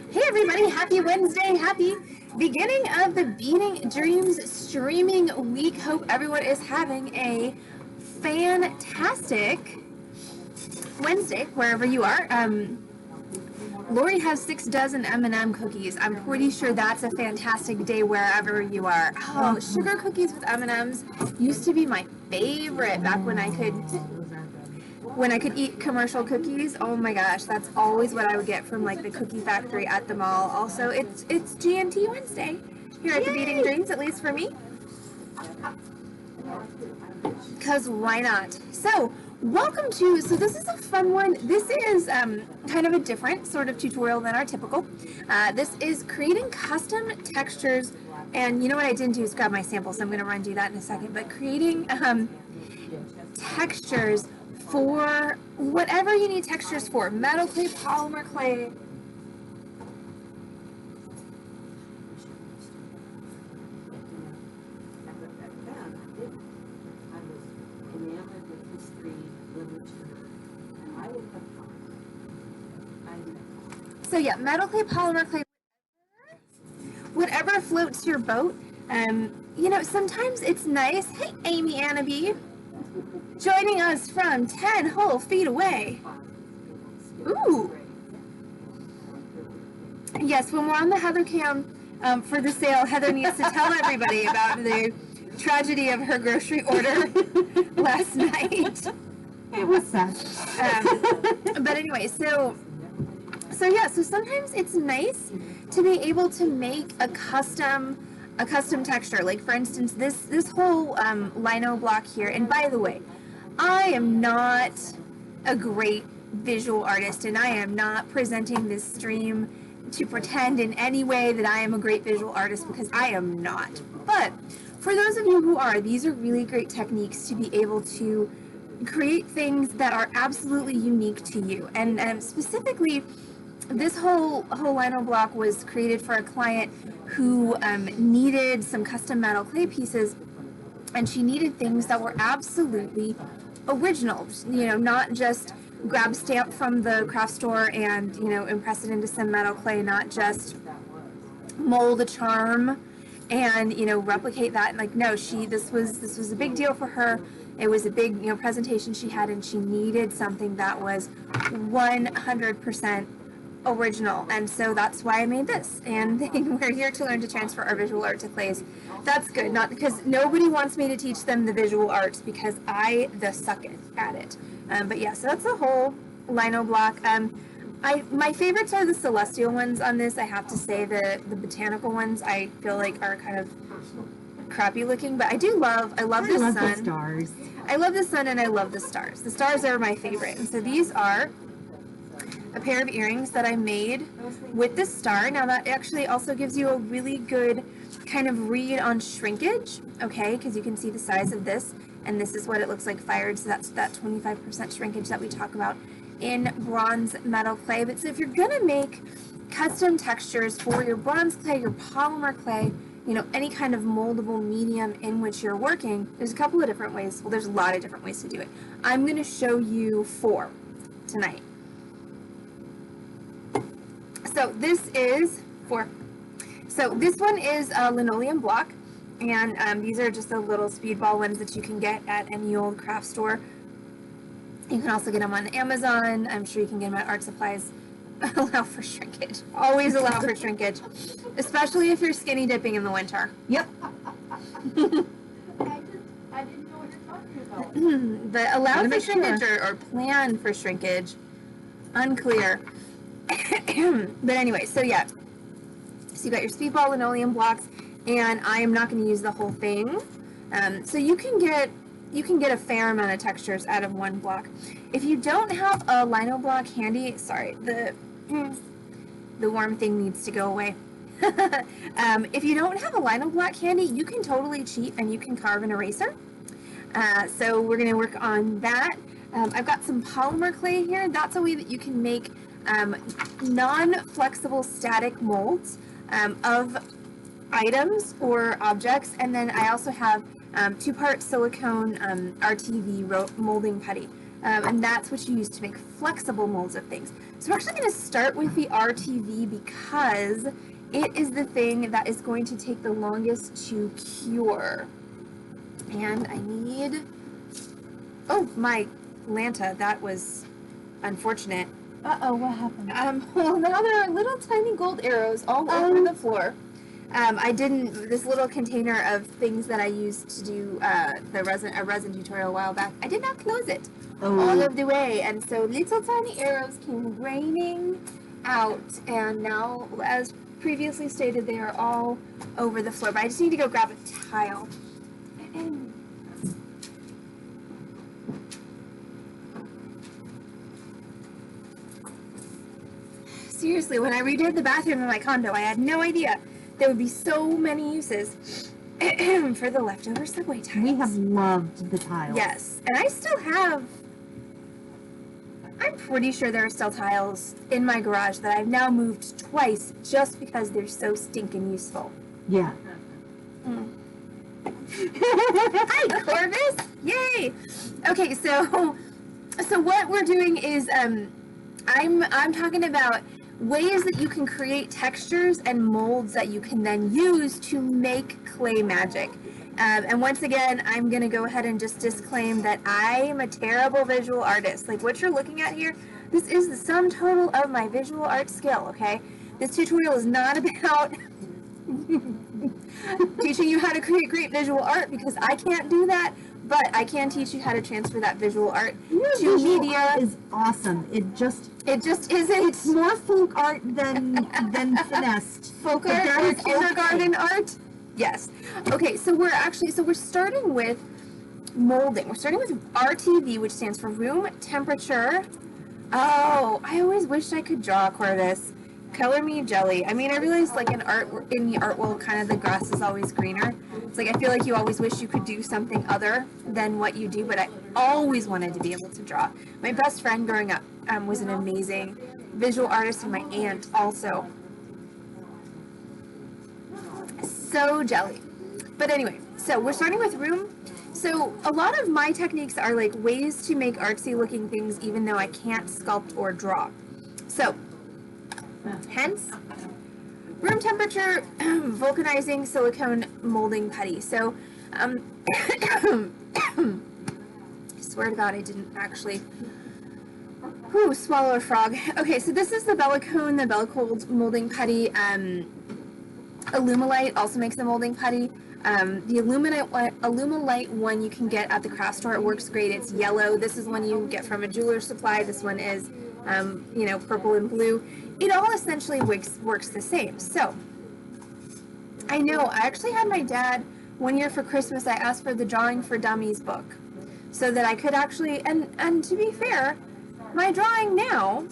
Hey everybody, happy Wednesday, happy beginning of the Beating Dreams streaming week. Hope everyone is having a fantastic Wednesday, wherever you are. Lori has 6 dozen M&M cookies. I'm pretty sure that's a fantastic day wherever you are. Oh, sugar cookies with M&Ms used to be my favorite back when I could eat commercial cookies. Oh my gosh, that's always what I would get from like the cookie factory at the mall. Also, it's GNT Wednesday here at the Beating Dreams, at least for me. Because why not? So, welcome to, so this is a fun one. This is kind of a different sort of tutorial than our typical. This is creating custom textures, and you know what I didn't do is grab my sample, so I'm going to run do that in a second, but creating textures for whatever you need textures for. Metal clay, polymer clay. So yeah, metal clay, polymer clay, whatever floats your boat. You know, sometimes it's nice. Hey, Amy Annaby, joining us from 10 whole feet away. Ooh. Yes, when we're on the Heather cam for the sale, Heather needs to tell everybody about the tragedy of her grocery order last night. It was sad. But anyway, so sometimes it's nice to be able to make a custom texture. Like for instance, this whole lino block here. And by the way, I am not a great visual artist, and I am not presenting this stream to pretend in any way that I am a great visual artist, because I am not. But for those of you who are, these are really great techniques to be able to create things that are absolutely unique to you. And specifically, this whole lino block was created for a client who needed some custom metal clay pieces, and she needed things that were absolutely original. You know, not just grab stamp from the craft store and, you know, impress it into some metal clay, not just mold a charm and, you know, replicate that. And like, no, this was a big deal for her. It was a big, you know, presentation she had, and she needed something that was 100% original. And so that's why I made this. And we're here to learn to transfer our visual art to clays. That's good, not because nobody wants me to teach them the visual arts, because I suck at it. But yeah, so that's the whole lino block. My favorites are the celestial ones on this. I have to say the botanical ones I feel like are kind of crappy looking, but I love the sun. The stars. I love the sun and I love the stars. The stars are my favorite. And so these are a pair of earrings that I made with the star. Now that actually also gives you a really good kind of read on shrinkage, okay, because you can see the size of this, and this is what it looks like fired. So that's that 25% shrinkage that we talk about in bronze metal clay. But so if you're gonna make custom textures for your bronze clay, your polymer clay, you know, any kind of moldable medium in which you're working, there's a couple of different ways. Well, there's a lot of different ways to do it. I'm going to show you 4 tonight. So this is 4. So this one is a linoleum block, and these are just the little speedball ones that you can get at any old craft store. You can also get them on Amazon. I'm sure you can get them at art supplies. Allow for shrinkage. Always allow for shrinkage, especially if you're skinny dipping in the winter. Yep. I didn't know what you're talking about. But allow for shrinkage or plan for shrinkage, unclear. But anyway, so yeah. So you got your speedball linoleum blocks, and I am not going to use the whole thing. So you can get a fair amount of textures out of one block. If you don't have a lino block handy, sorry, the warm thing needs to go away. If you don't have a lino block handy, you can totally cheat and you can carve an eraser. So we're going to work on that. I've got some polymer clay here. That's a way that you can make non-flexible static molds of items or objects. And then I also have 2-part silicone RTV molding putty. And that's what you use to make flexible molds of things. So we're actually going to start with the RTV because it is the thing that is going to take the longest to cure. And I need, oh, my Lanta, that was unfortunate. Uh-oh, what happened? Well, now there are little tiny gold arrows all over the floor. This little container of things that I used to do a resin tutorial a while back, I did not close it all of the way, and so little tiny arrows came raining out, and now, as previously stated, they are all over the floor, but I just need to go grab a tile. Seriously, when I redid the bathroom in my condo, I had no idea there would be so many uses for the leftover subway tiles. We have loved the tiles. Yes, and I still have, I'm pretty sure there are still tiles in my garage that I've now moved twice just because they're so stinking useful. Yeah. Hi, Corvus! Yay! Okay, so what we're doing is I'm talking about ways that you can create textures and molds that you can then use to make clay magic. And once again, I'm going to go ahead and just disclaim that I am a terrible visual artist. Like what you're looking at here, this is the sum total of my visual art skill, okay? This tutorial is not about teaching you how to create great visual art because I can't do that, but I can teach you how to transfer that visual art to media. Art is awesome. It just isn't. It's more folk art than finessed. Folk art or kindergarten art? Yes. Okay, so we're starting with molding. We're starting with RTV, which stands for room temperature. Oh, I always wished I could draw, Corvus. Color me jelly. I mean, I realize like in the art world, kind of the grass is always greener. It's like I feel like you always wish you could do something other than what you do, but I always wanted to be able to draw. My best friend growing up was an amazing visual artist, and my aunt also. So jelly. But anyway, so we're starting with room. So a lot of my techniques are like ways to make artsy looking things even though I can't sculpt or draw. So hence room temperature vulcanizing silicone molding putty. So I swear to God I didn't actually swallow a frog. Okay, so this is the Bellicone, the Bellicold molding putty. Illumilite also makes a molding putty. The Illumilite one you can get at the craft store. It works great. It's yellow. This is one you get from a jeweler's supply. This one is, purple and blue. It all essentially works the same. So, I know, I actually had my dad, one year for Christmas, I asked for the Drawing for Dummies book. So that I could actually, and to be fair, my drawing now,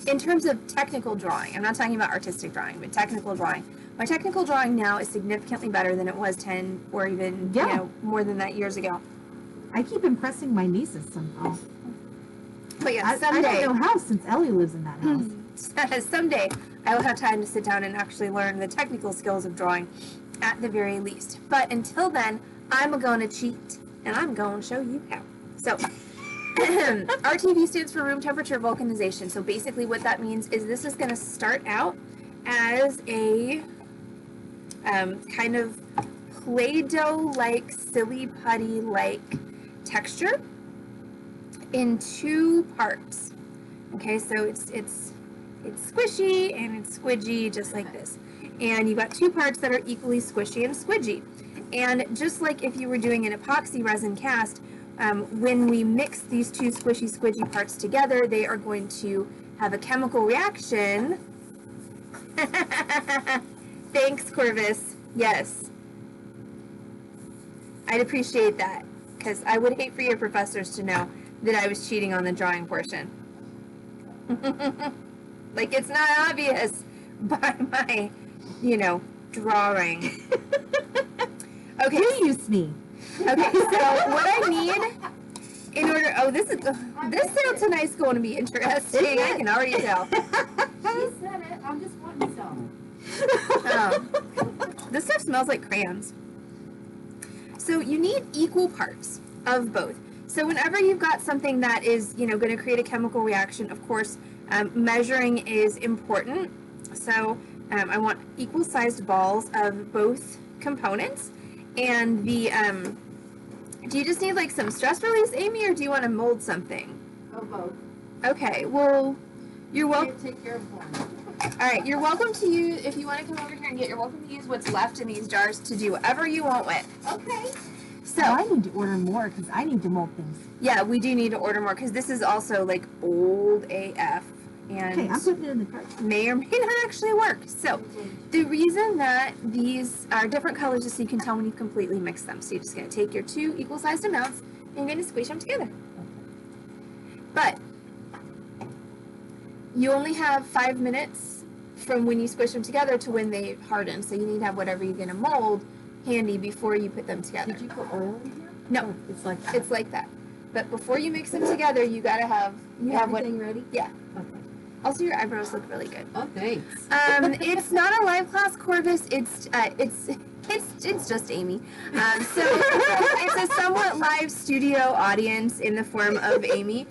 in terms of technical drawing, I'm not talking about artistic drawing, but technical drawing, my technical drawing now is significantly better than it was 10 or even, more than that years ago. I keep impressing my nieces somehow. But yeah, I someday. don't know how since Ellie lives in that house. Someday I will have time to sit down and actually learn the technical skills of drawing at the very least. But until then, I'm going to cheat and I'm going to show you how. So, RTV stands for room temperature vulcanization. So basically what that means is this is going to start out as a kind of Play-Doh-like, silly putty-like texture in two parts. Okay, so it's squishy and it's squidgy, just like this. And you've got two parts that are equally squishy and squidgy. And just like if you were doing an epoxy resin cast, when we mix these two squishy, squidgy parts together, they are going to have a chemical reaction. Thanks, Corvus. Yes. I'd appreciate that, because I would hate for your professors to know that I was cheating on the drawing portion. Like, it's not obvious by my, drawing. Okay. You use me. Okay, so what I need in order, this sounds tonight's going to be interesting. I can already tell. She said it. I'm just wanting some. This stuff smells like crayons. So you need equal parts of both. So whenever you've got something that is, going to create a chemical reaction, of course, measuring is important. So I want equal sized balls of both components. And do you just need like some stress release, Amy, or do you want to mold something? Oh, both. Okay, well, you're welcome. Take care of one. All right, you're welcome to use, if you want to come over here and you're welcome to use what's left in these jars to do whatever you want with. Okay. So, I need to order more because I need to mold things. yeah, we do need to order more because this is also like old AF and Okay, I'm putting it in the cart. may or may not actually work. So, the reason that these are different colors is so you can tell when you've completely mixed them. So, you're just going to take your two equal sized amounts and you're going to squish them together. But you only have 5 minutes from when you squish them together to when they harden. So, you need to have whatever you're going to mold handy before you put them together. Did you put oil in here? No. Oh, it's like that. It's like that. But before you mix them together, you gotta have what. Everything ready? Yeah. Okay. Also, your eyebrows look really good. Oh, thanks. It's not a live class, Corvus. It's just Amy. So it's a somewhat live studio audience in the form of Amy.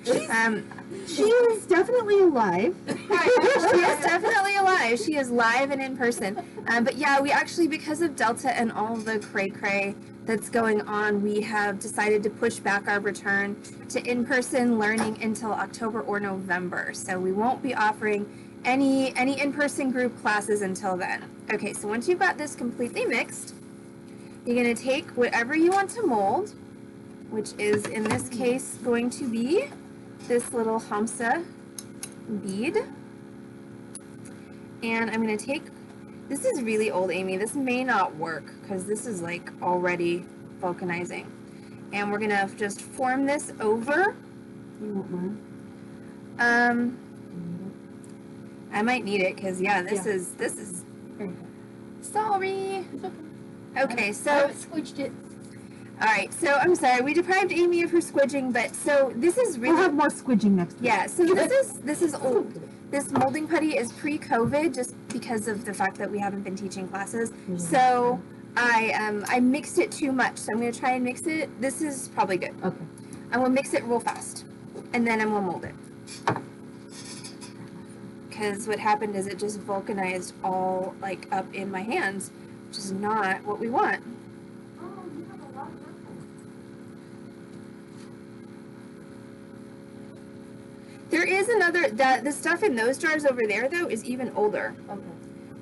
She is definitely alive. She is definitely alive. She is live and in person. But yeah, we actually, because of Delta and all the cray-cray that's going on, we have decided to push back our return to in-person learning until October or November. So we won't be offering any in-person group classes until then. Okay, so once you've got this completely mixed, you're going to take whatever you want to mold, which is in this case going to be this little Hamsa bead. And I'm going to take, this is really old, Amy. This may not work because this is like already vulcanizing. And we're going to just form this over. You want mine? I might need it because yeah, this Yeah. is There you sorry. go. Okay, I so squished it. all right, so I'm sorry, we deprived Amy of her squidging, but so this is We'll really have more squidging next week. yeah. So this is old. This molding putty is pre-COVID, just because of the fact that we haven't been teaching classes. So I mixed it too much. So I'm gonna try and mix it. This is probably good. Okay. I'm gonna mix it real fast, and then I'm gonna mold it. Because what happened is it just vulcanized all like up in my hands, which is not what we want. There is another, the stuff in those jars over there though is even older. Okay.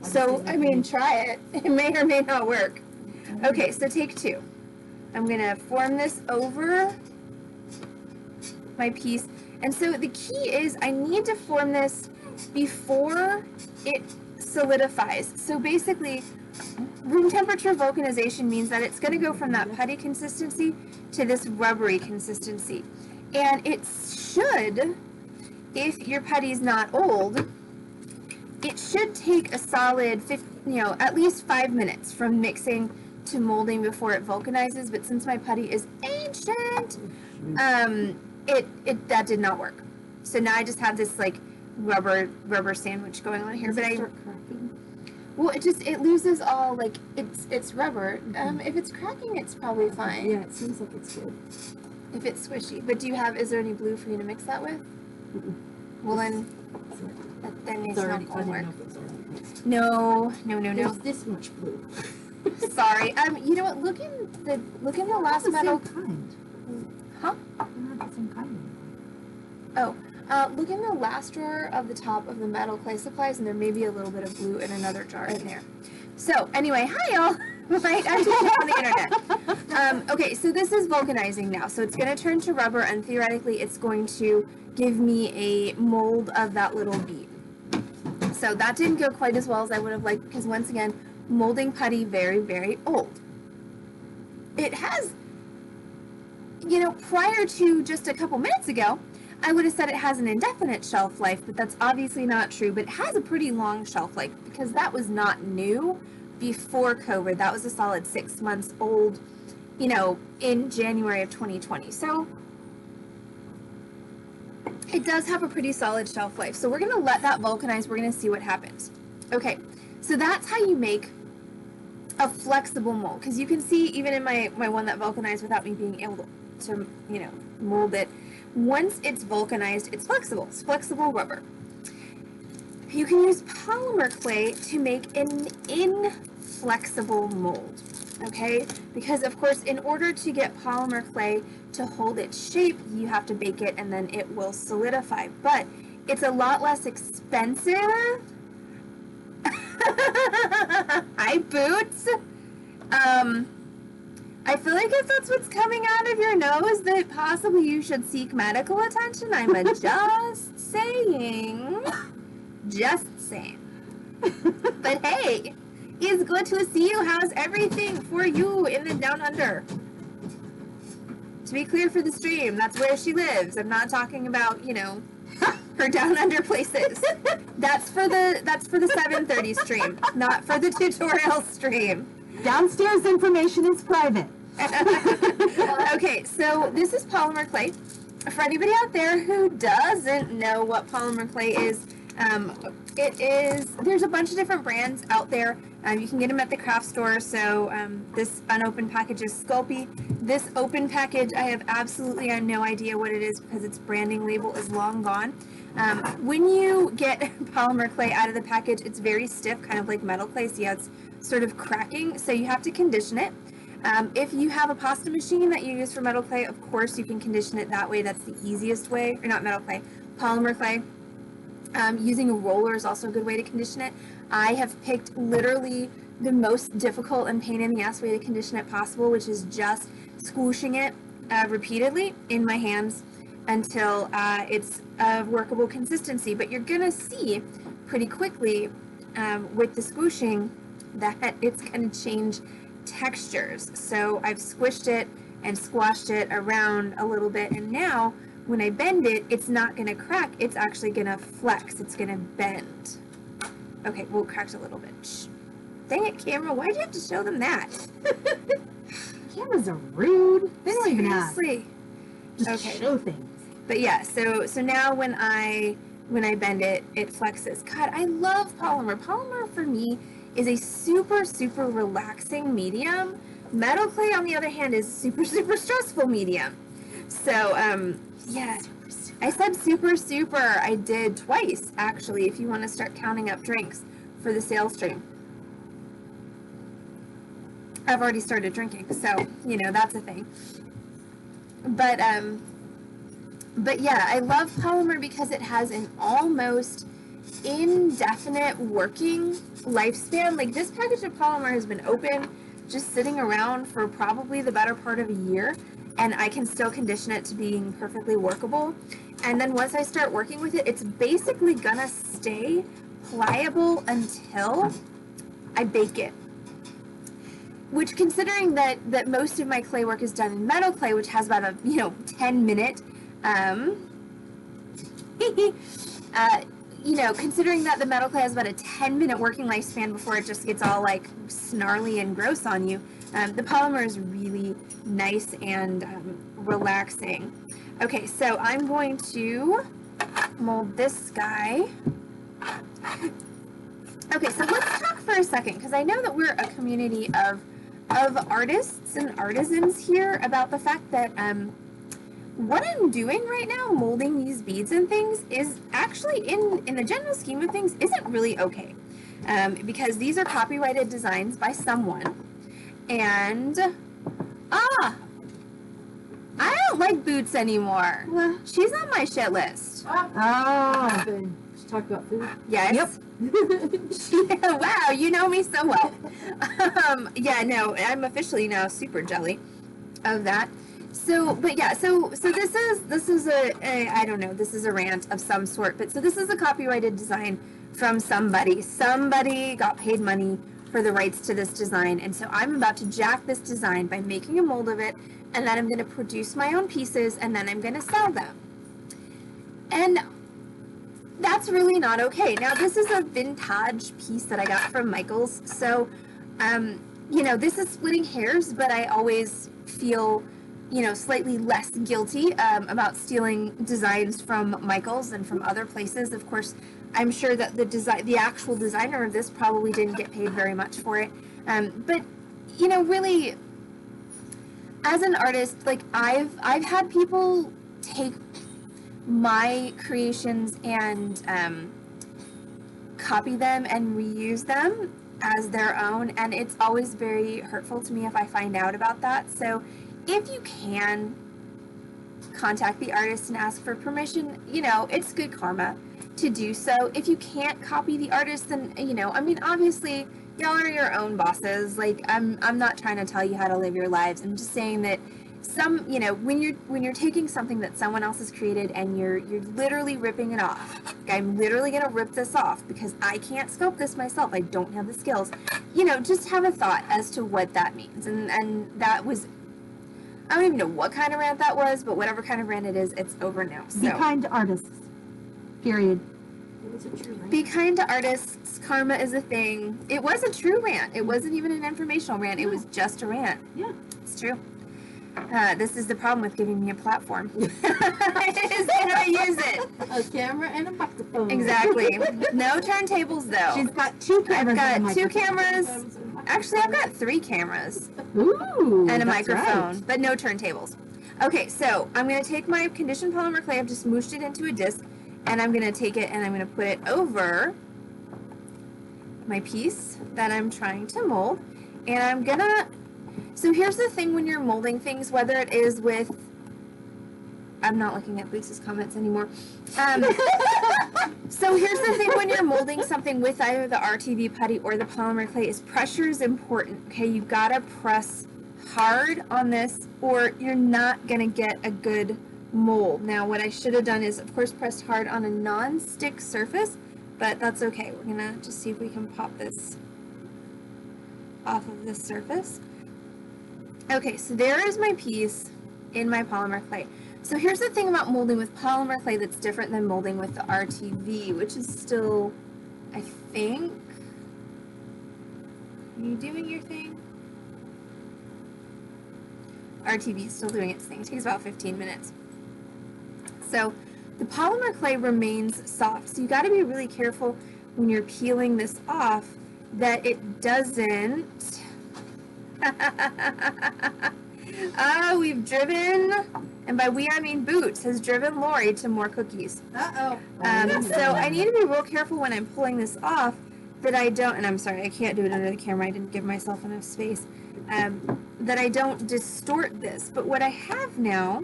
So, I mean, try it. It may or may not work. Okay, so take two. I'm gonna form this over my piece. And so the key is I need to form this before it solidifies. So basically, room temperature vulcanization means that it's gonna go from that putty consistency to this rubbery consistency. And it should, if your putty's not old, it should take a solid, at least 5 minutes from mixing to molding before it vulcanizes. But since my putty is ancient, that did not work. So now I just have this like rubber sandwich going on here. But well, it loses all like it's rubber. If it's cracking, it's probably fine. Yeah, it seems like it's good. If it's squishy. But is there any blue for you to mix that with? Well then it's not gonna work. No. There's this much blue. Sorry. You know what? Look in the last metal. Kind. Huh? They're not the same kind. Oh. Look in the last drawer of the top of the metal clay supplies, and there may be a little bit of blue in another jar in there. So anyway, hi y'all. Right, I'm teaching on the internet. Okay, so this is vulcanizing now. So it's going to turn to rubber, and theoretically, it's going to give me a mold of that little bead. So that didn't go quite as well as I would have liked, because once again, molding putty, very, very old. It has, prior to just a couple minutes ago, I would have said it has an indefinite shelf life, but that's obviously not true. But it has a pretty long shelf life because that was not new before COVID. That was a solid 6 months old, in January of 2020. So it does have a pretty solid shelf life. So we're going to let that vulcanize. We're going to see what happens. Okay, so that's how you make a flexible mold. Because you can see even in my one that vulcanized without me being able you know, mold it. Once it's vulcanized, it's flexible. It's flexible rubber. You can use polymer clay to make an inflexible mold, okay? Because of course, in order to get polymer clay to hold its shape, you have to bake it and then it will solidify. But it's a lot less expensive. Hi, Boots. I feel like if that's what's coming out of your nose, that possibly you should seek medical attention. I'm just saying. Just saying. But hey, it's good to see you. How's everything for you in the down under? To be clear for the stream, that's where she lives. I'm not talking about, you know, her down under places. That's for the 7:30 stream, not for the tutorial stream. Downstairs information is private. Okay, so this is polymer clay. For anybody out there who doesn't know what polymer clay is, there's a bunch of different brands out there. You can get them at the craft store. So this unopened package is Sculpey. This open package, I have absolutely no idea what it is because its branding label is long gone. When you get polymer clay out of the package, it's very stiff, kind of like metal clay. So yeah, it's sort of cracking. So you have to condition it. If you have a pasta machine that you use for metal clay, of course you can condition it that way. That's the easiest way, or not metal clay, polymer clay. Using a roller is also a good way to condition it. I have picked literally the most difficult and pain in the ass way to condition it possible, which is just squooshing it repeatedly in my hands until it's a workable consistency. But you're gonna see pretty quickly with the squooshing that it's gonna change textures. So I've squished it and squashed it around a little bit, and now when I bend it, it's not going to crack, it's actually going to flex, it's going to bend. Okay, well, it cracked a little bit. Shh. Dang it, camera, why'd you have to show them that? Cameras are rude. They don't even ask. Seriously. Just Okay. show things. But yeah, so now when I bend it, it flexes. God, I love polymer. Polymer for me is a super, super relaxing medium. Metal clay, on the other hand, is super, super stressful medium. So, yeah, I said super, super. I did twice, actually, if you want to start counting up drinks for the sales stream. I've already started drinking, so, you know, that's a thing. But yeah, I love polymer because it has an almost indefinite working lifespan. Like, this package of polymer has been open, just sitting around for probably the better part of a year, and I can still condition it to being perfectly workable. And then once I start working with it, it's basically gonna stay pliable until I bake it. Which, considering that most of my clay work is done in metal clay, which has about a 10-minute considering that the metal clay has about a 10-minute working lifespan before it just gets all like snarly and gross on you, the polymer is really nice and relaxing. Okay, so I'm going to mold this guy. Okay, so let's talk for a second, because I know that we're a community of artists and artisans here, about the fact that what I'm doing right now, molding these beads and things, is actually, in the general scheme of things, isn't really okay. Because these are copyrighted designs by someone. And, I don't like Boots anymore. She's on my shit list. Oh. Just talk about food. Yes. Yep. Wow, you know me so well. Yeah, no, I'm officially now super jelly of that. So, but yeah, so this is a I don't know, this is a rant of some sort, but so this is a copyrighted design from somebody. Somebody got paid money for the rights to this design, and so I'm about to jack this design by making a mold of it, and then I'm going to produce my own pieces, and then I'm going to sell them. And that's really not okay. Now, this is a vintage piece that I got from Michaels, so, this is splitting hairs, but I always feel, slightly less guilty about stealing designs from Michaels and from other places. Of course, I'm sure that the actual designer of this probably didn't get paid very much for it. But, really, as an artist, like I've had people take my creations and copy them and reuse them as their own, and it's always very hurtful to me if I find out about that. So if you can contact the artist and ask for permission, you know, it's good karma to do so. If you can't copy the artist, then, you know, I mean, obviously y'all are your own bosses. Like, I'm not trying to tell you how to live your lives. I'm just saying that some, you know, when you're taking something that someone else has created and you're literally ripping it off. Like, I'm literally gonna rip this off because I can't sculpt this myself. I don't have the skills. You know, just have a thought as to what that means. And that was, I don't even know what kind of rant that was, but whatever kind of rant it is, it's over now. Be So kind to artists. Period. It was a true rant. be kind to artists. Karma is a thing. It was a true rant. It wasn't even an informational rant. It was just a rant. Yeah. It's true. This is the problem with giving me a platform. Is that I use it. A camera and a microphone. Exactly. No turntables though. She's got two cameras. I've and got a two microphone. cameras. Actually, I've got 3 cameras Ooh. and a that's microphone, right. but no turntables. Okay, so I'm going to take my conditioned polymer clay. I've just smooshed it into a disc, and I'm going to take it and I'm going to put it over my piece that I'm trying to mold. And I'm going to, so here's the thing when you're molding things, whether it is with, I'm not looking at Lisa's comments anymore. So here's the thing when you're molding something with either the RTV putty or the polymer clay is pressure is important. Okay, you've got to press hard on this or you're not going to get a good mold. Now what I should have done is of course pressed hard on a non-stick surface, but that's okay. We're going to just see if we can pop this off of this surface. Okay, so there is my piece in my polymer clay. So here's the thing about molding with polymer clay that's different than molding with the RTV, which is still, I think, are you doing your thing? RTV is still doing its thing. It takes about 15 minutes. So the polymer clay remains soft. So you got to be really careful when you're peeling this off that it doesn't. We've driven, and by we I mean Boots has driven Lori to more cookies. Uh-oh. So I need to be real careful when I'm pulling this off that I don't, and I'm sorry, I can't do it under the camera. I didn't give myself enough space. That I don't distort this. But what I have now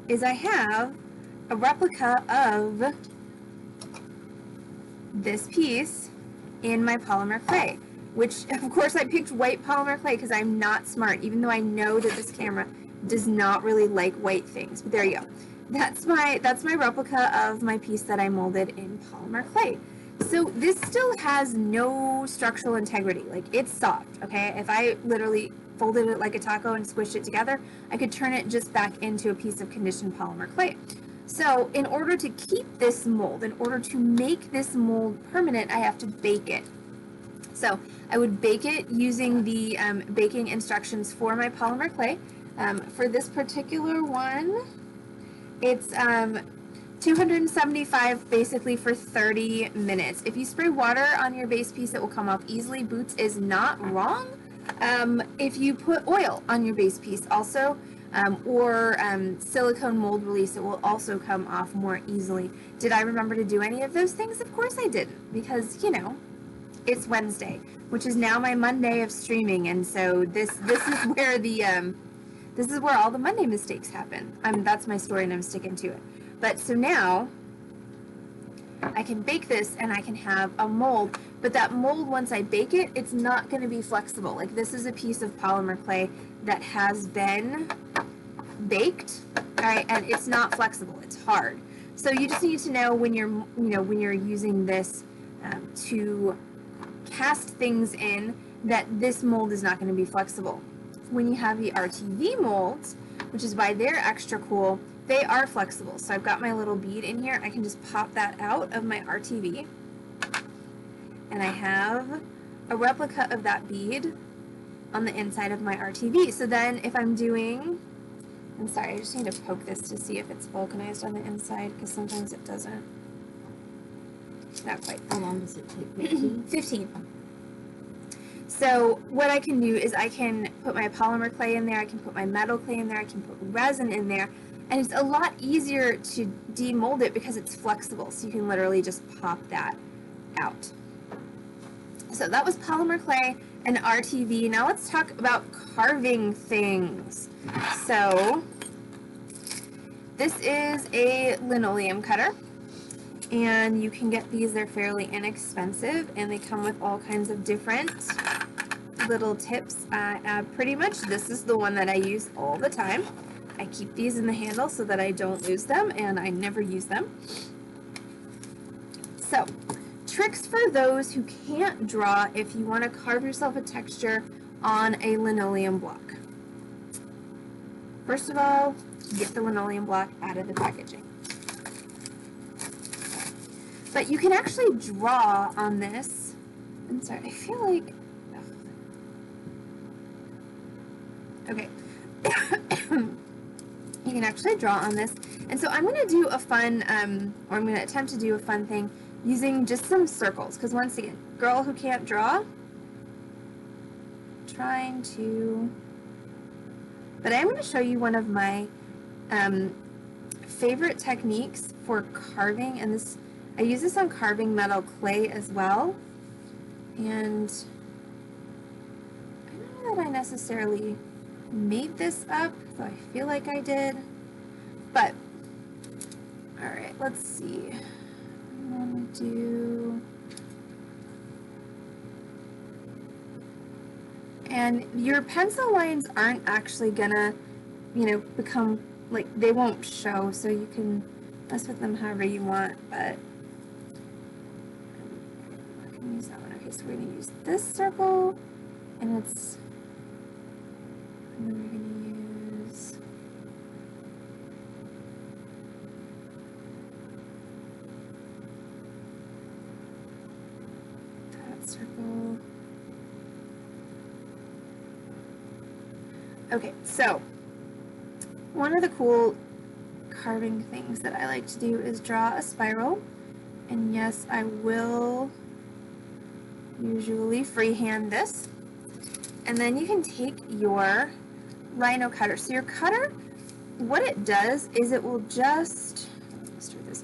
is I have a replica of this piece in my polymer clay, which of course I picked white polymer clay because I'm not smart, even though I know that this camera does not really like white things. But there you go. That's my replica of my piece that I molded in polymer clay. So this still has no structural integrity. Like, it's soft, okay? If I literally folded it like a taco and squished it together, I could turn it just back into a piece of conditioned polymer clay. So in order to keep this mold, in order to make this mold permanent, I have to bake it. So I would bake it using the baking instructions for my polymer clay. For this particular one, it's 275 basically for 30 minutes. If you spray water on your base piece, it will come off easily. Boots is not wrong. If you put oil on your base piece also, or silicone mold release, it will also come off more easily. Did I remember to do any of those things? Of course I didn't, because, you know, it's Wednesday, which is now my Monday of streaming, and so this is where the this is where all the Monday mistakes happen. That's my story, and I'm sticking to it. But so now I can bake this, and I can have a mold. But that mold, once I bake it, it's not going to be flexible. Like, this is a piece of polymer clay that has been baked, all right, and it's not flexible. It's hard. So you just need to know when you're using this to cast things in, that this mold is not going to be flexible. When you have the RTV molds, which is why they're extra cool, they are flexible. So I've got my little bead in here. I can just pop that out of my RTV, and I have a replica of that bead on the inside of my RTV. So then if I'm doing, I'm sorry, I just need to poke this to see if it's vulcanized on the inside, because sometimes it doesn't. Not quite. How long does it take? 15? 15. So what I can do is I can put my polymer clay in there, I can put my metal clay in there, I can put resin in there, and it's a lot easier to demold it because it's flexible, so you can literally just pop that out. So that was polymer clay and RTV. Now let's talk about carving things. So this is a linoleum cutter, and you can get these. They're fairly inexpensive, and they come with all kinds of different little tips. Pretty much this is the one that I use all the time. I keep these in the handle so that I don't lose them, and I never use them. So, tricks for those who can't draw if you want to carve yourself a texture on a linoleum block. First of all, get the linoleum block out of the packaging. But you can actually draw on this. I'm sorry, I feel like... Okay. You can actually draw on this. And so I'm going to do a fun, or I'm going to attempt to do a fun thing using just some circles. Because once again, girl who can't draw, trying to... But I'm going to show you one of my favorite techniques for carving, and this I use this on carving metal clay as well. And I don't know that I necessarily made this up, though I feel like I did. But alright, let's see. I want to do... And your pencil lines aren't actually gonna, you know, become, like, they won't show, so you can mess with them however you want, but I'm not gonna use that one. Okay, so we're gonna use this circle, and it's, and then we're gonna use that circle. Okay, so one of the cool carving things that I like to do is draw a spiral. And yes, I will usually freehand this. And then you can take your Rhino cutter. So your cutter, what it does is it will just, let's do this,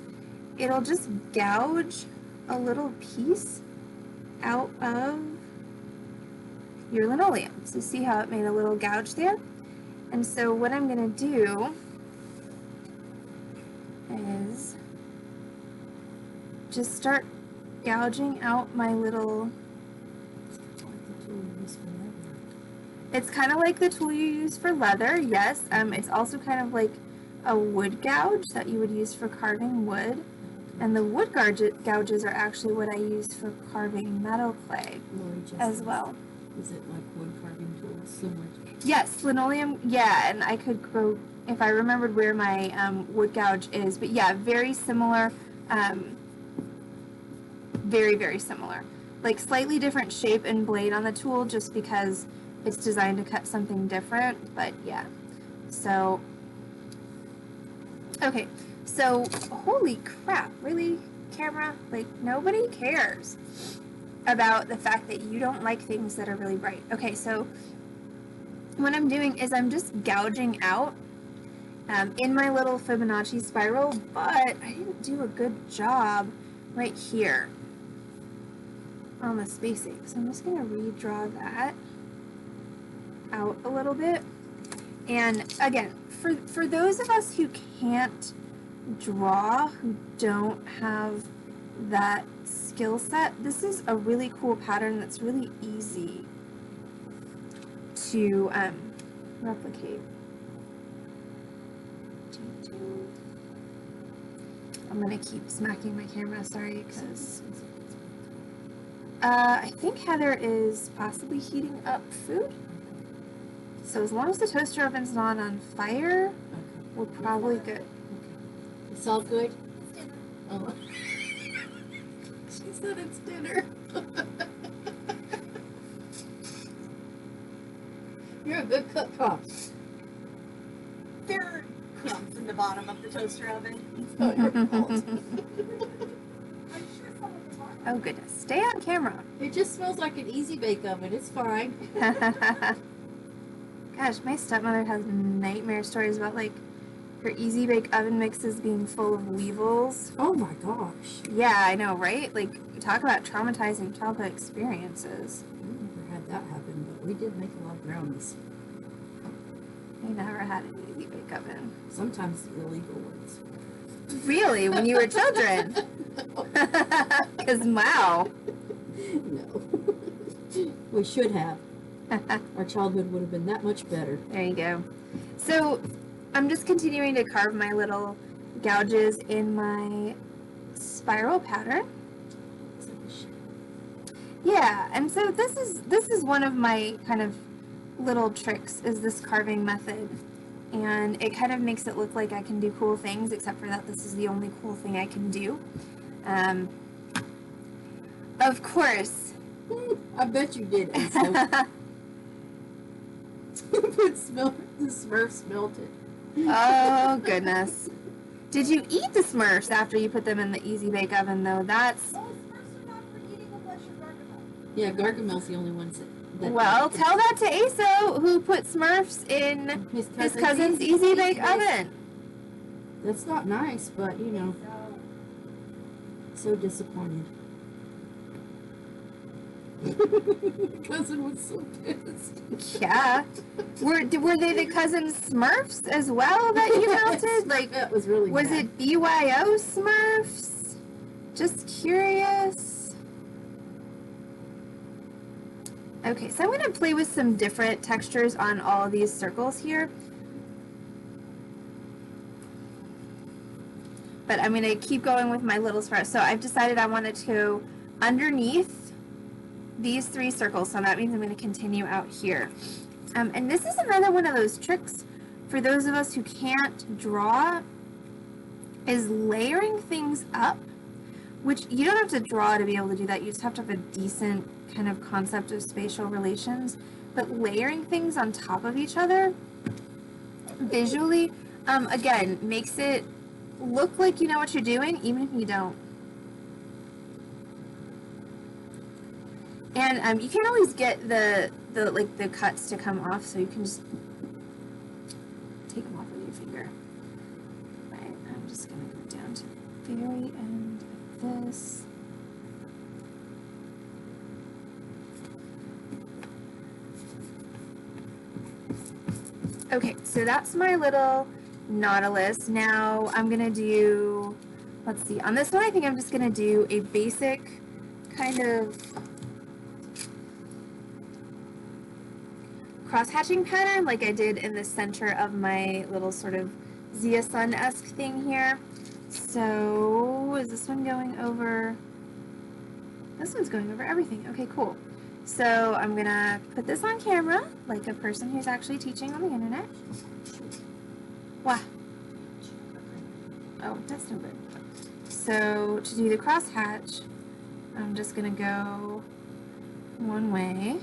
it'll just gouge a little piece out of your linoleum. So see how it made a little gouge there? And so what I'm going to do is just start gouging out my little... It's kind of like the tool you use for leather, yes. It's also kind of like a wood gouge that you would use for carving wood. And the wood gouges are actually what I use for carving metal clay as well. Is it like wood carving tools similar to? Yes, linoleum, yeah, and I could go, if I remembered where my wood gouge is, but yeah, very similar, very, very similar. Like slightly different shape and blade on the tool just because it's designed to cut something different, but yeah. So, okay, so holy crap, really, camera? Like nobody cares about the fact that you don't like things that are really bright. Okay, so what I'm doing is I'm just gouging out in my little Fibonacci spiral, but I didn't do a good job right here on the spacing. So I'm just going to redraw that out a little bit. And again, for those of us who can't draw, who don't have that skill set, this is a really cool pattern that's really easy to replicate. I'm gonna keep smacking my camera, sorry, because I think Heather is possibly heating up food. So as long as the toaster oven's not on fire, we're probably good. It's all good? Oh. She said it's dinner. You're a good cook, huh? There are crumbs in the bottom of the toaster oven. It's not your fault. Oh goodness, stay on camera. It just smells like an Easy Bake Oven. It's fine. Gosh, my stepmother has nightmare stories about like her Easy Bake Oven mixes being full of weevils. Oh my gosh. Yeah, I know, right? Like, talk about traumatizing childhood experiences. I never had that happen, but we did make a lot of brownies. I never had an Easy Bake Oven. Sometimes the illegal ones. Really? When you were children? Because, wow. No. We should have. Our childhood would have been that much better. There you go. So, I'm just continuing to carve my little gouges in my spiral pattern. It's like a shit. Yeah, and so this is one of my kind of little tricks, is this carving method. And it kind of makes it look like I can do cool things, except for that this is the only cool thing I can do. Of course. I bet you did. And so the Smurfs melted. Oh, goodness. Did you eat the Smurfs after you put them in the Easy Bake Oven, though? That's... Yeah, Gargamel's the only ones that Well, tell that to Aso, who put Smurfs in his cousin's Easy Bake Oven. That's not nice, but you know, so disappointed. Cousin was so pissed. Yeah. Were they the cousin Smurfs as well that you melted? Like, That was really was bad. it BYO Smurfs? Just curious. Okay, so I'm going to play with some different textures on all of these circles here. But I'm going to keep going with my little spiral. So I've decided I wanted to underneath these 3 circles, so that means I'm going to continue out here. And this is another one of those tricks for those of us who can't draw, is layering things up, which you don't have to draw to be able to do that. You just have to have a decent kind of concept of spatial relations. But layering things on top of each other visually, again, makes it look like you know what you're doing, even if you don't. And you can't always get the cuts to come off, so you can just take them off with your finger. Right, I'm just gonna go down to the very end of this. Okay, so that's my little nautilus. Now I'm gonna do, let's see, on this one I think I'm just gonna do a basic kind of cross-hatching pattern like I did in the center of my little sort of Zia Sun-esque thing here. So is this one going over? This one's going over everything. Okay, cool. So I'm gonna put this on camera like a person who's actually teaching on the internet. Wow. Oh, that's no good. So to do the crosshatch, I'm just gonna go one way.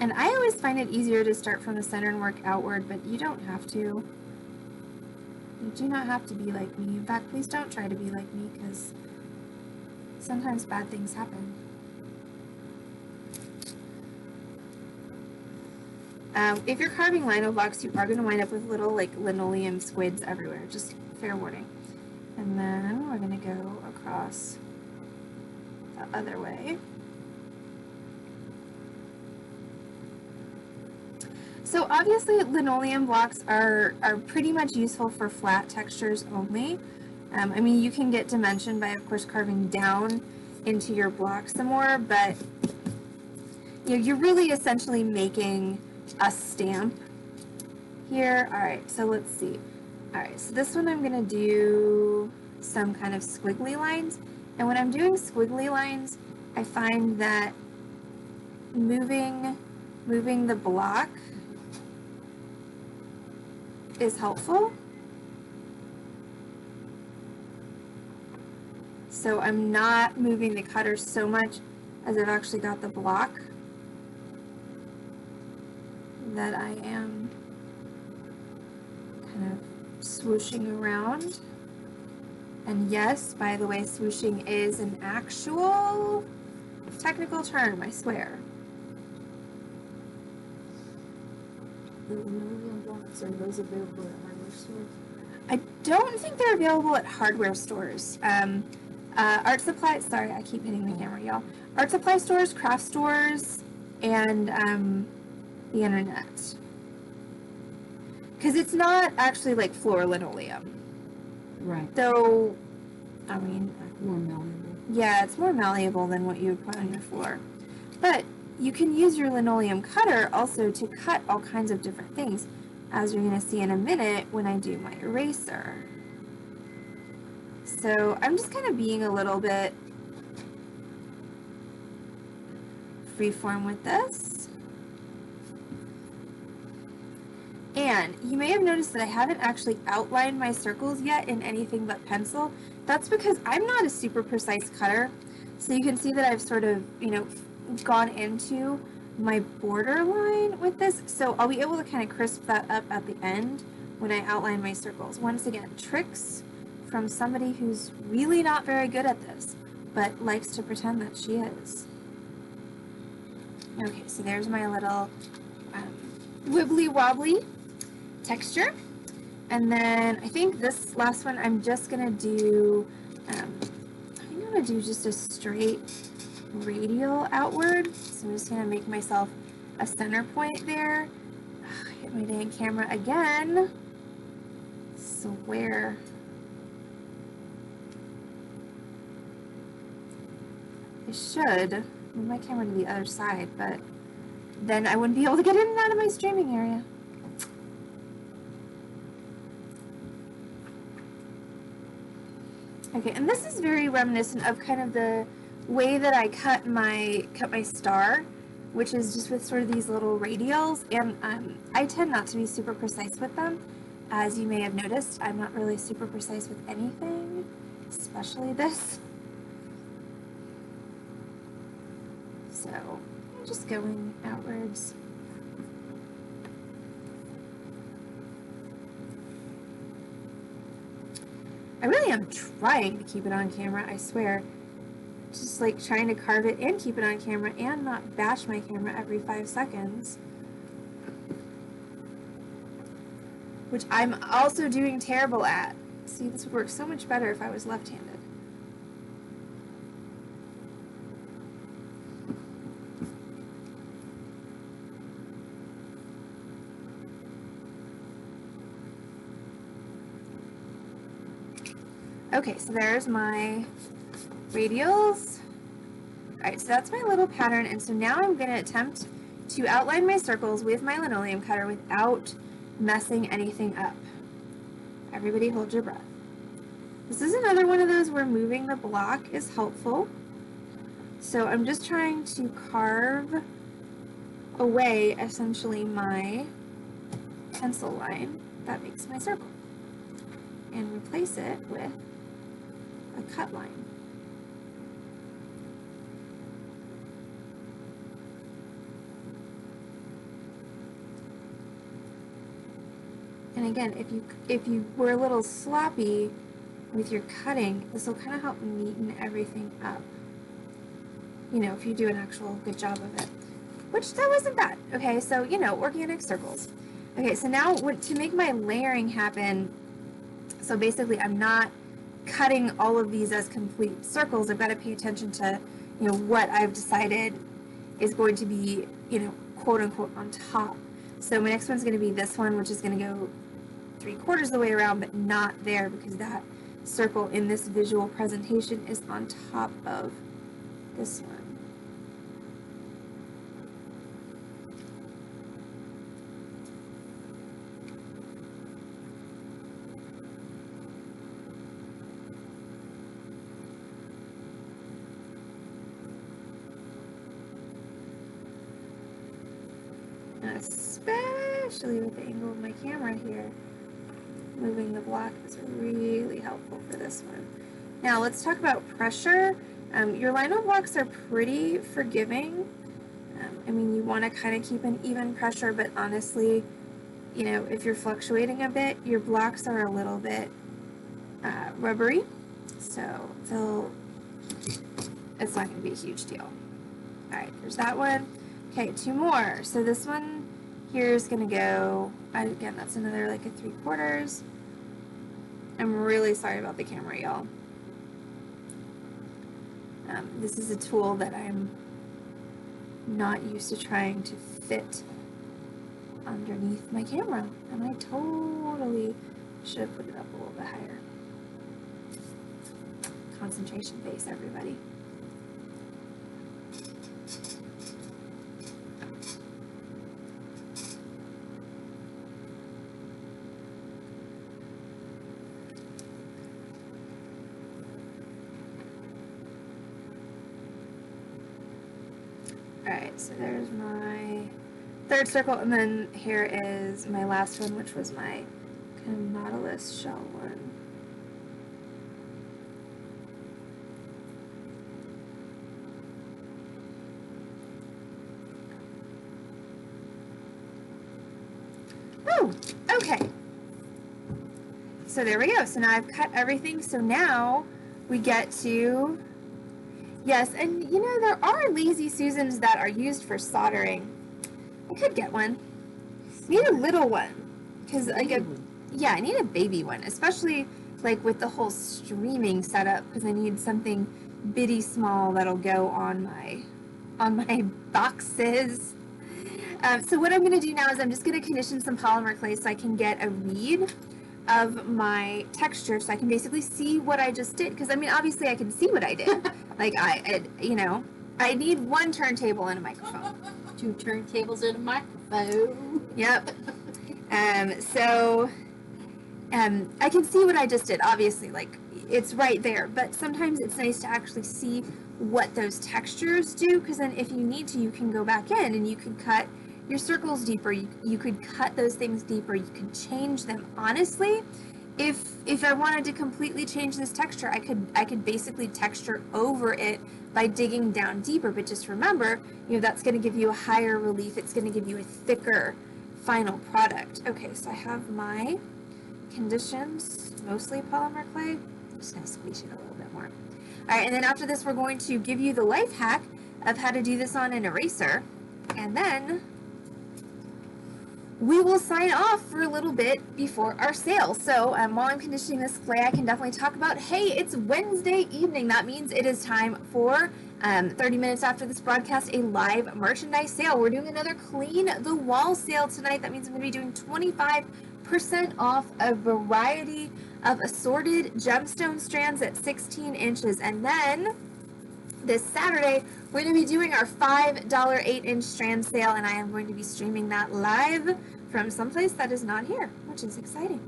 And I always find it easier to start from the center and work outward, but you don't have to. You do not have to be like me. In fact, please don't try to be like me, because sometimes bad things happen. If you're carving lino blocks, you are going to wind up with little like linoleum squids everywhere. Just fair warning. And then we're going to go across the other way. So obviously linoleum blocks are pretty much useful for flat textures only. I mean, you can get dimension by, of course, carving down into your block some more, but you know, you're really essentially making a stamp here. All right, so let's see. All right, so this one I'm gonna do some kind of squiggly lines, and when I'm doing squiggly lines, I find that moving the block is helpful. So I'm not moving the cutter so much as I've actually got the block that I am kind of swooshing around. And yes, by the way, swooshing is an actual technical term, I swear. The linoleum blocks, are those available at hardware stores? I don't think they're available at hardware stores. Art supply, sorry, I keep hitting the camera, y'all. Art supply stores, craft stores, and the internet. Because it's not actually like floor linoleum. Right. Though, I mean, More malleable. yeah, it's more malleable than what you would put on your floor. But you can use your linoleum cutter also to cut all kinds of different things, as you're going to see in a minute when I do my eraser. So I'm just kind of being a little bit freeform with this. And you may have noticed that I haven't actually outlined my circles yet in anything but pencil. That's because I'm not a super precise cutter. So you can see that I've sort of, you know, gone into my border line with this. So I'll be able to kind of crisp that up at the end when I outline my circles. Once again, tricks from somebody who's really not very good at this, but likes to pretend that she is. Okay, so there's my little wibbly wobbly texture. And then I think this last one I'm just gonna do, I think I'm gonna do just a straight radial outward. So I'm just gonna make myself a center point there. Hit my dang camera again. Swear. I should move my camera to the other side, but then I wouldn't be able to get in and out of my streaming area. Okay, and this is very reminiscent of kind of the way that I cut my star, which is just with sort of these little radials, and I tend not to be super precise with them. As you may have noticed, I'm not really super precise with anything, especially this. So I'm just going outwards. I really am trying to keep it on camera, I swear. Just like trying to carve it and keep it on camera and not bash my camera every 5 seconds. Which I'm also doing terrible at. See, this would work so much better if I was left-handed. Okay, so there's my radials. Alright, so that's my little pattern, and so now I'm going to attempt to outline my circles with my linoleum cutter without messing anything up. Everybody hold your breath. This is another one of those where moving the block is helpful. So I'm just trying to carve away essentially my pencil line that makes my circle and replace it with a cut line. And again, if you were a little sloppy with your cutting, this will kind of help neaten everything up. You know, if you do an actual good job of it. Which, that wasn't bad. Okay, so, you know, organic circles. Okay, so now to make my layering happen, so basically I'm not cutting all of these as complete circles. I've got to pay attention to, you know, what I've decided is going to be, you know, quote unquote on top. So my next one's going to be this one, which is going to go 3/4 of the way around, but not there because that circle in this visual presentation is on top of this one. Especially with the angle of my camera here, moving the block is really helpful for this one. Now let's talk about pressure. Your lino blocks are pretty forgiving. I mean, you want to kind of keep an even pressure, but honestly, you know, if you're fluctuating a bit, your blocks are a little bit rubbery. So it's not going to be a huge deal. All right, there's that one. Okay, 2 more. So this one here is going to go, again, that's another like a 3/4. I'm really sorry about the camera, y'all. This is a tool that I'm not used to trying to fit underneath my camera, and I totally should have put it up a little bit higher. Concentration face, everybody. Alright, so there's my 3rd circle, and then here is my last one, which was my kind of nautilus shell one. Oh, okay. So there we go. So now I've cut everything. So now we get to, yes, and you know, there are Lazy Susans that are used for soldering. I could get one. I need a little one. Because I get, yeah, I need a baby one, especially like with the whole streaming setup, because I need something bitty small that'll go on my boxes. So what I'm going to do now is I'm just going to condition some polymer clay so I can get a read of my texture, so I can basically see what I just did. Because I mean, obviously I can see what I did. Like you know, I need 1 turntable and a microphone. 2 turntables and a microphone. Yep. So I can see what I just did. Obviously, like it's right there. But sometimes it's nice to actually see what those textures do, because then if you need to, you can go back in and you could cut your circles deeper. You could cut those things deeper. You could change them. Honestly, if I wanted to completely change this texture, I could basically texture over it by digging down deeper. But just remember, you know, that's going to give you a higher relief. It's going to give you a thicker final product. Okay, so I have my conditions, mostly polymer clay. I'm just going to squeeze it a little bit more. All right, and then after this, we're going to give you the life hack of how to do this on an eraser, and then we will sign off for a little bit before our sale. So while I'm conditioning this clay, I can definitely talk about, hey, it's Wednesday evening. That means it is time for 30 minutes after this broadcast, a live merchandise sale. We're doing another Clean the Wall sale tonight. That means I'm going to be doing 25% off a variety of assorted gemstone strands at 16 inches. And then this Saturday, we're going to be doing our $5 8-inch strand sale, and I am going to be streaming that live from someplace that is not here, which is exciting,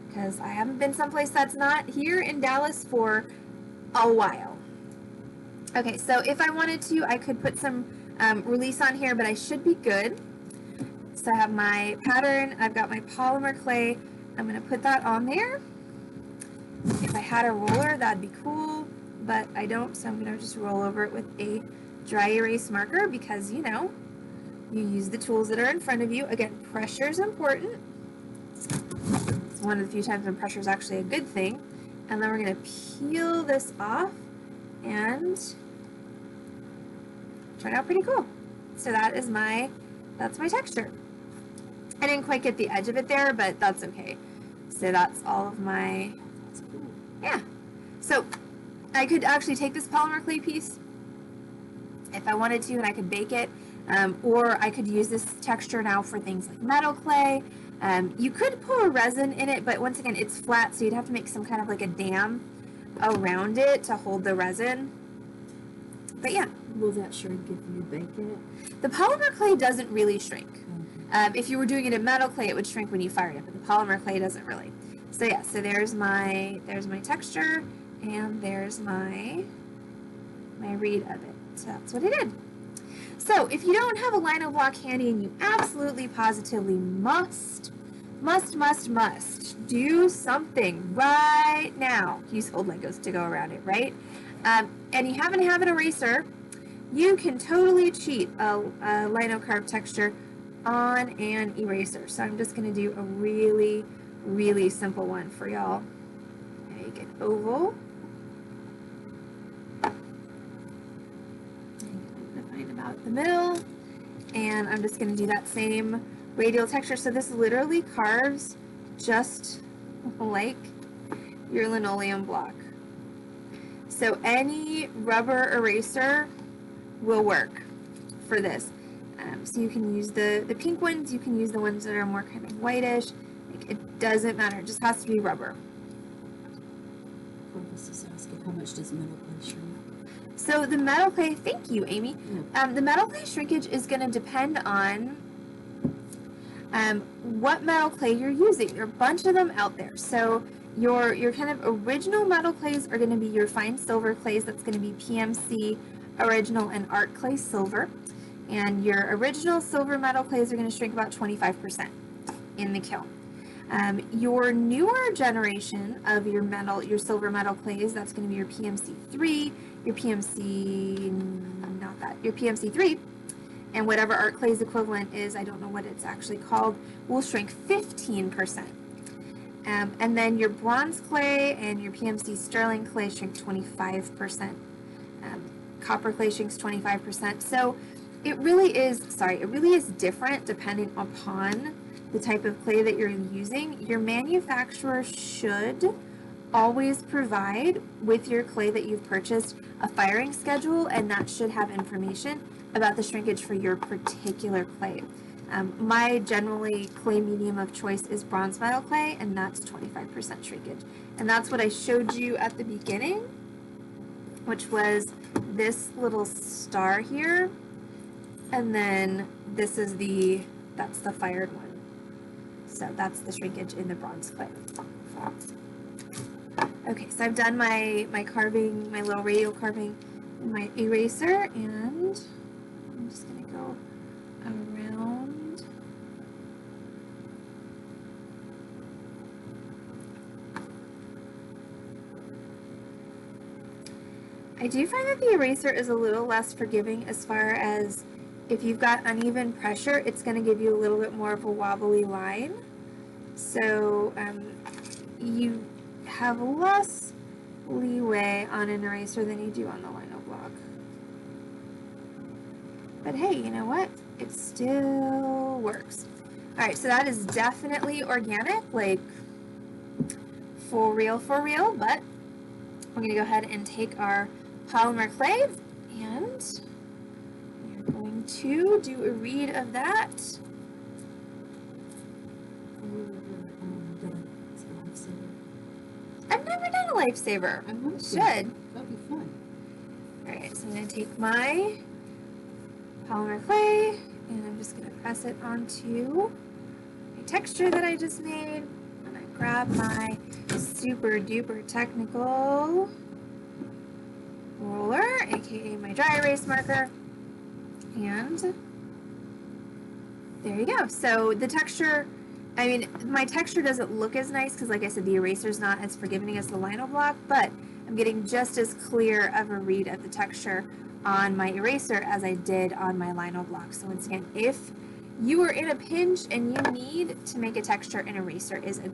because I haven't been someplace that's not here in Dallas for a while. Okay, so if I wanted to, I could put some release on here, but I should be good. So I have my pattern, I've got my polymer clay. I'm going to put that on there. If I had a roller, that'd be cool, but I don't, so I'm going to just roll over it with a dry erase marker, because, you know, you use the tools that are in front of you. Again, pressure is important. It's one of the few times when pressure is actually a good thing. And then we're going to peel this off, and turn out pretty cool. So that's my texture. I didn't quite get the edge of it there, but that's okay. So that's all of my, yeah. So I could actually take this polymer clay piece if I wanted to, and I could bake it, or I could use this texture now for things like metal clay. You could pour resin in it, but once again, it's flat, so you'd have to make some kind of like a dam around it to hold the resin. But yeah. Will that shrink if you bake it? The polymer clay doesn't really shrink. If you were doing it in metal clay, it would shrink when you fired it, but the polymer clay doesn't really. So yeah, so there's my texture, and there's my read of it. So that's what I did. So if you don't have a lino block handy, and you absolutely positively must do something right now, use old Legos to go around it, right? And you happen to have an eraser, you can totally cheat a lino carved texture on an eraser. So I'm just going to do a really, really simple one for y'all. make an oval. I'm going to find about the middle, and I'm just going to do that same radial texture. So this literally carves just like your linoleum block. So any rubber eraser will work for this. So you can use the pink ones, you can use the ones that are more kind of whitish. Like, it doesn't matter, it just has to be rubber. Corvus is asking, how much does metal clay shrink? So the metal clay, thank you, Amy. The metal clay shrinkage is going to depend on what metal clay you're using. There are a bunch of them out there. So your kind of original metal clays are going to be your fine silver clays. That's going to be PMC original and art clay silver. And your original silver metal clays are going to shrink about 25% in the kiln. Your newer generation of your silver metal clays, that's going to be your PMC3, your PMC3, and whatever art clay's equivalent is, I don't know what it's actually called, will shrink 15%. And then your bronze clay and your PMC sterling clay shrink 25%. Copper clay shrinks 25%. So it really is different depending upon the type of clay that you're using. Your manufacturer should always provide with your clay that you've purchased a firing schedule, and that should have information about the shrinkage for your particular clay. My generally clay medium of choice is bronze metal clay, and that's 25% shrinkage. And that's what I showed you at the beginning, which was this little star here. And then this is that's the fired one. So that's the shrinkage in the bronze clay. Okay, so I've done my carving, my little radial carving in my eraser, and I'm just gonna go around. I do find that the eraser is a little less forgiving as far as if you've got uneven pressure, it's going to give you a little bit more of a wobbly line. So you have less leeway on an eraser than you do on the lino block. But hey, you know what? It still works. Alright, so that is definitely organic, like for real, but we're going to go ahead and take our polymer clay, and we're going to do a read of that. I've never done a lifesaver. Should. That'd be fun. Alright, so I'm going to take my polymer clay, and I'm just going to press it onto a texture that I just made. And I grab my super duper technical roller, aka my dry erase marker, and there you go. So the texture, I mean, my texture doesn't look as nice because, like I said, the eraser's not as forgiving as the lino block, but I'm getting just as clear of a read of the texture on my eraser as I did on my lino block. So once again, if you are in a pinch and you need to make a texture, an eraser is a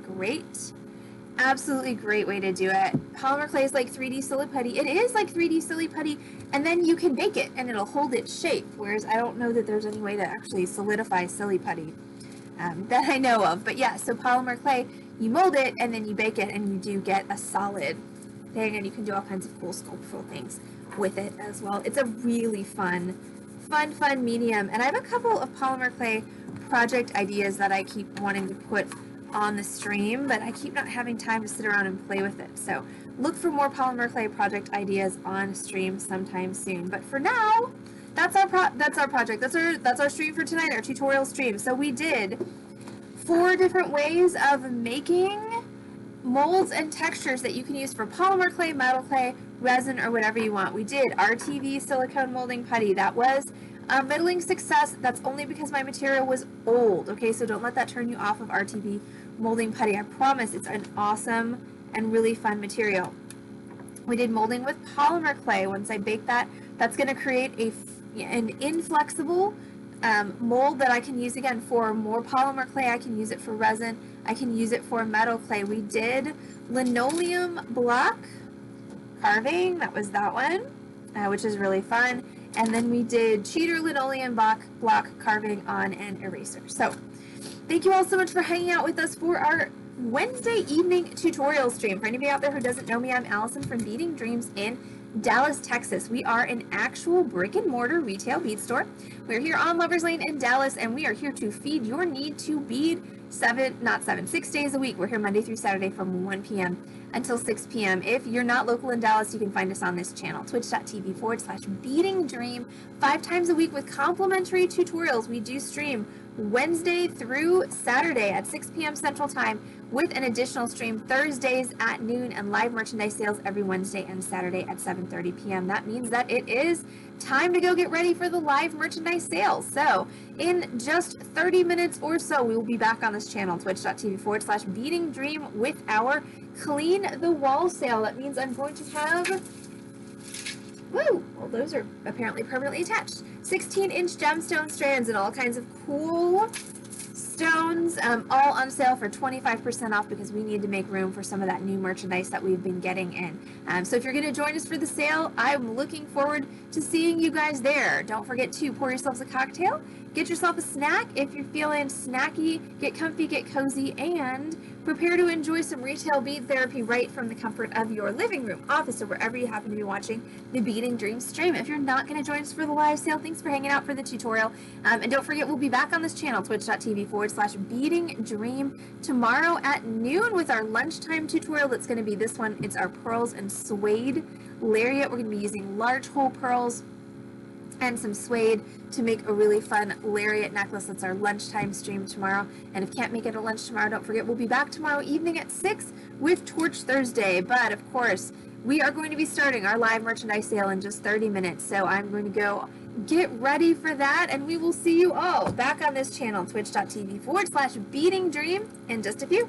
absolutely great way to do it. Polymer clay is like 3D silly putty. It is like 3D silly putty, and then you can bake it and it'll hold its shape, whereas I don't know that there's any way to actually solidify silly putty that I know of. But yeah, so polymer clay, you mold it and then you bake it and you do get a solid thing, and you can do all kinds of cool sculptural things with it as well. It's a really fun medium, and I have a couple of polymer clay project ideas that I keep wanting to put on the stream, but I keep not having time to sit around and play with it. So look for more polymer clay project ideas on stream sometime soon. But for now, that's our project. That's our stream for tonight, our tutorial stream. So we did 4 different ways of making molds and textures that you can use for polymer clay, metal clay, resin, or whatever you want. We did RTV silicone molding putty. That was a middling success. That's only because my material was old. Okay, so don't let that turn you off of RTV molding putty. I promise it's an awesome and really fun material. We did molding with polymer clay. Once I bake that, that's going to create an inflexible mold that I can use again for more polymer clay. I can use it for resin. I can use it for metal clay. We did linoleum block carving. That was that one, which is really fun. And then we did cheater linoleum block carving on an eraser. So thank you all so much for hanging out with us for our Wednesday evening tutorial stream. For anybody out there who doesn't know me, I'm Allison from Beading Dreams in Dallas, Texas. We are an actual brick and mortar retail bead store. We're here on Lovers Lane in Dallas, and we are here to feed your need to bead 6 days a week. We're here Monday through Saturday from 1 p.m. until 6 p.m. If you're not local in Dallas, you can find us on this channel, twitch.tv/Beading Dream, 5 times a week with complimentary tutorials. We do stream Wednesday through Saturday at 6 p.m. Central Time, with an additional stream Thursdays at noon, and live merchandise sales every Wednesday and Saturday at 7:30 p.m. That means that it is time to go get ready for the live merchandise sales. So in just 30 minutes or so, we will be back on this channel, twitch.tv/Beading Dream, with our Clean the Wall sale. That means I'm going to have, woo, well, those are apparently permanently attached, 16-inch gemstone strands and all kinds of cool stones, all on sale for 25% off, because we need to make room for some of that new merchandise that we've been getting in. So if you're going to join us for the sale, I'm looking forward to seeing you guys there. Don't forget to pour yourselves a cocktail, get yourself a snack. If you're feeling snacky, get comfy, get cozy, and prepare to enjoy some retail bead therapy right from the comfort of your living room, office, or wherever you happen to be watching the Beading Dreams stream. If you're not going to join us for the live sale, thanks for hanging out for the tutorial. And don't forget, we'll be back on this channel, twitch.tv/Beading Dream, tomorrow at noon with our lunchtime tutorial. That's going to be this one. It's our pearls and suede lariat. We're going to be using large hole pearls and some suede to make a really fun lariat necklace. That's our lunchtime stream tomorrow. And if you can't make it at lunch tomorrow, don't forget, we'll be back tomorrow evening at 6 with Torch Thursday. But of course, we are going to be starting our live merchandise sale in just 30 minutes. So I'm going to go get ready for that, and we will see you all back on this channel, twitch.tv/Beading Dream, in just a few.